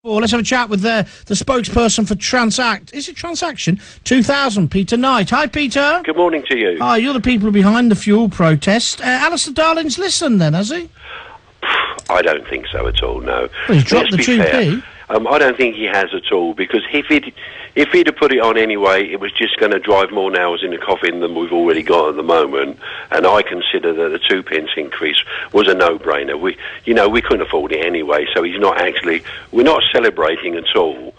Well, let's have a chat with the spokesperson for Is it Transaction 2000, Peter Knight. Hi, Peter. Good morning to you. Hi, you're the people behind the fuel protest. Alistair Darling's listened then, has he? I don't think so at all, no. Well, he's dropped the 2p. I don't think he has at all, because if he'd have put it on anyway, it was just going to drive more nails in the coffin than we've already got at the moment. And I consider that the 2p increase was a no-brainer. We couldn't afford it anyway, so we're not celebrating at all.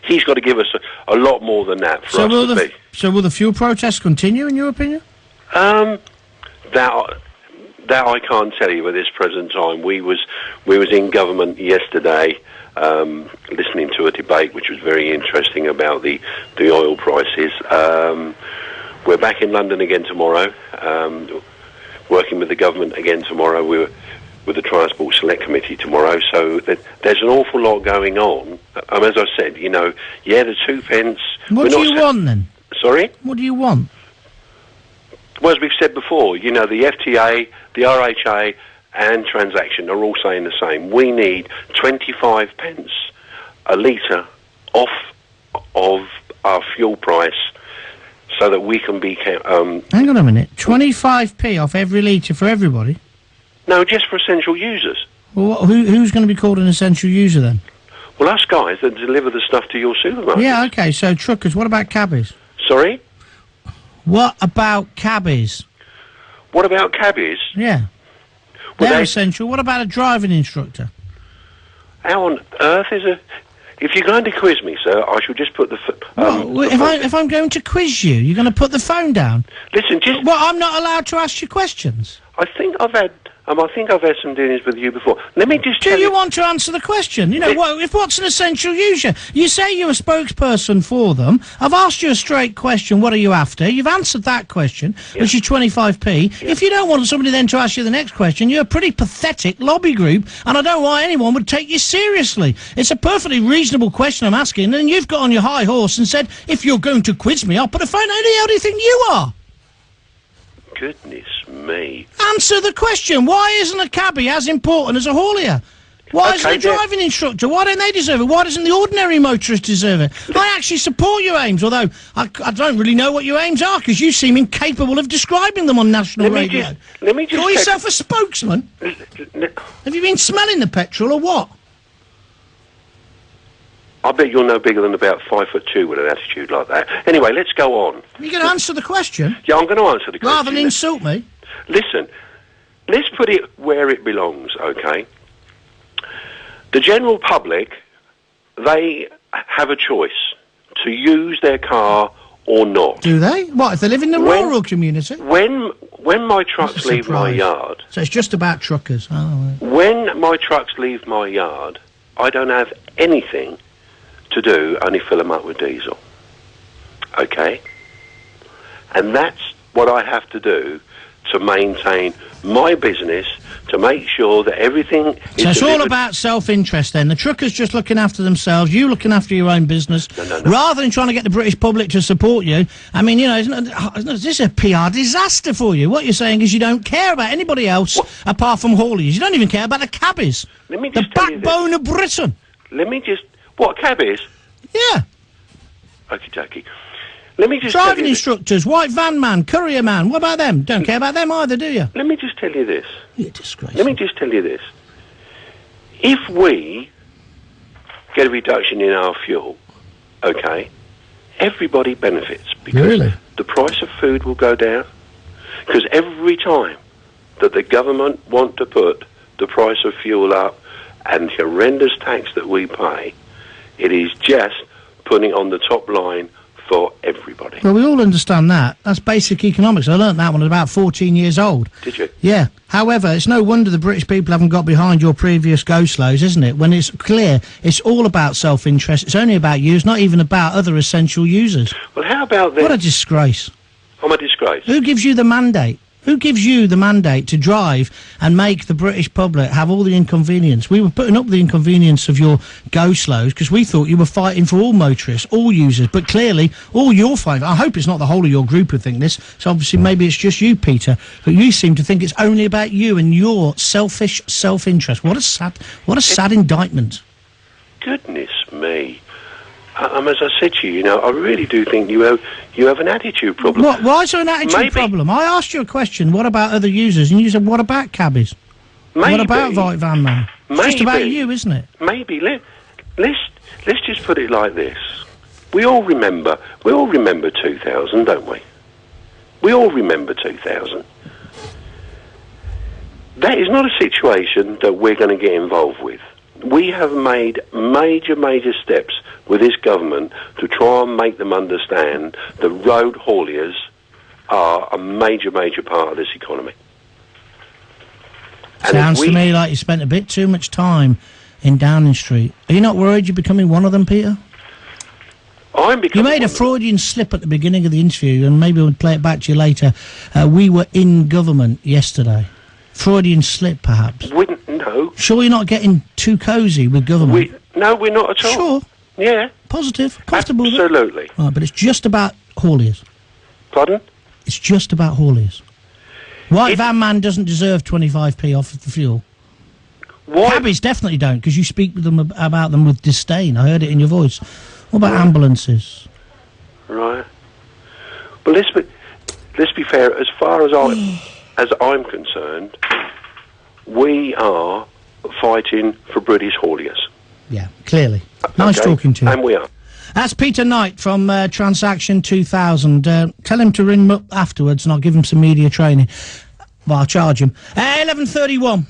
He's got to give us a lot more than that for us to be. So will the fuel protest continue, in your opinion? That I can't tell you at this present time. We was in government yesterday, listening to a debate which was very interesting about the oil prices. We're back in London again tomorrow, working with the government again tomorrow. We're with the Transport Select Committee tomorrow, so there's an awful lot going on. As I said, the 2p... What do you want, then? Sorry? What do you want? Well, as we've said before, the FTA, the RHA and Transaction are all saying the same. We need 25p a litre off of our fuel price so that we can be... Hang on a minute. 25p off every litre for everybody? No, just for essential users. Well, who's going to be called an essential user, then? Well, us guys that deliver the stuff to your supermarket. Yeah, OK, so truckers. What about cabbies? Sorry? What about cabbies? What about cabbies? Yeah. Well, they're essential. What about a driving instructor? How on earth is a... If you're going to quiz me, sir, I shall just put the... if I'm going to quiz you, you're going to put the phone down? Listen, Well, I'm not allowed to ask you questions. I think I've had some dealings with you before. Let me just tell you... Do you want to answer the question? What's an essential user? You say you're a spokesperson for them. I've asked you a straight question, what are you after? You've answered that question, which is 25p. Yeah. If you don't want somebody then to ask you the next question, you're a pretty pathetic lobby group, and I don't know why anyone would take you seriously. It's a perfectly reasonable question I'm asking, and you've got on your high horse and said, if you're going to quiz me, I'll put a phone. Who the hell do you think you are? Goodness me. Answer the question. Why isn't a cabbie as important as a haulier? Why isn't a driving instructor? Why don't they deserve it? Why doesn't the ordinary motorist deserve it? I actually support your aims, although I don't really know what your aims are, because you seem incapable of describing them on national radio. Let me just call yourself a spokesman? Have you been smelling the petrol or what? I bet you're no bigger than about 5'2" with an attitude like that. Anyway, let's go on. Are you going to answer the question? Yeah, I'm going to answer the question. Rather than insult me? Listen, let's put it where it belongs, OK? The general public, they have a choice to use their car or not. Do they? What, if they live in the rural community? When my trucks leave my yard... So it's just about truckers. Oh, right. When my trucks leave my yard, I don't have anything to do, only fill them up with diesel. Okay? And that's what I have to do to maintain my business, to make sure that everything is... So it's all about self-interest then. The truckers just looking after themselves, you looking after your own business, rather than trying to get the British public to support you. I mean, isn't this a PR disaster for you? What you're saying is you don't care about anybody else apart from hauliers. You don't even care about the cabbies. The backbone of Britain. Let me just... What, cabbies? Yeah. Okie-dokie. Let me just driving instructors, white van man, courier man. What about them? Don't care about them either, do you? Let me just tell you this. You're disgraceful. Let me just tell you this. If we get a reduction in our fuel, okay, everybody benefits, because the price of food will go down. Because every time that the government want to put the price of fuel up and the horrendous tax that we pay, it is just putting on the top line for everybody. Well, we all understand that. That's basic economics. I learnt that one at about 14 years old. Did you? Yeah. However, it's no wonder the British people haven't got behind your previous go-slows, isn't it? When it's clear it's all about self-interest. It's only about you. It's not even about other essential users. Well, how about this? What a disgrace. I'm a disgrace. Who gives you the mandate? Who gives you the mandate to drive and make the British public have all the inconvenience? We were putting up the inconvenience of your go-slows because we thought you were fighting for all motorists, all users, but clearly all you're fighting... I hope it's not the whole of your group who think this, so obviously maybe it's just you, Peter, but you seem to think it's only about you and your selfish self-interest. What a sad indictment. Goodness me. As I said to you, I really do think you have an attitude problem. What? Why is there an attitude problem? I asked you a question, what about other users? And you said, what about cabbies? What about Van Man? It's just about you, isn't it? Maybe. Let's just put it like this. We all remember 2000, don't we? We all remember 2000. That is not a situation that we're going to get involved with. We have made major steps with this government to try and make them understand that road hauliers are a major part of this economy. Sounds to me like you spent a bit too much time in Downing Street. Are you not worried you're becoming one of them, Peter? You made a Freudian slip at the beginning of the interview, and maybe we'll play it back to you later. We were in government yesterday. Freudian slip, perhaps. No. Sure you're not getting too cosy with government? No, we're not at all. Sure. Yeah. Positive. Comfortable with it? Absolutely. Right, but it's just about hauliers. Pardon? It's just about hauliers. White van man doesn't deserve 25p off of the fuel. Why? Cabbies definitely don't, because you speak with them about them with disdain. I heard it in your voice. What about ambulances? Right. But let's be fair. As far as I'm concerned, we are fighting for British hauliers. Yeah, clearly. Nice talking to you. And we are. That's Peter Knight from Transaction 2000. Tell him to ring him up afterwards and I'll give him some media training. Well, I'll charge him. 11:31.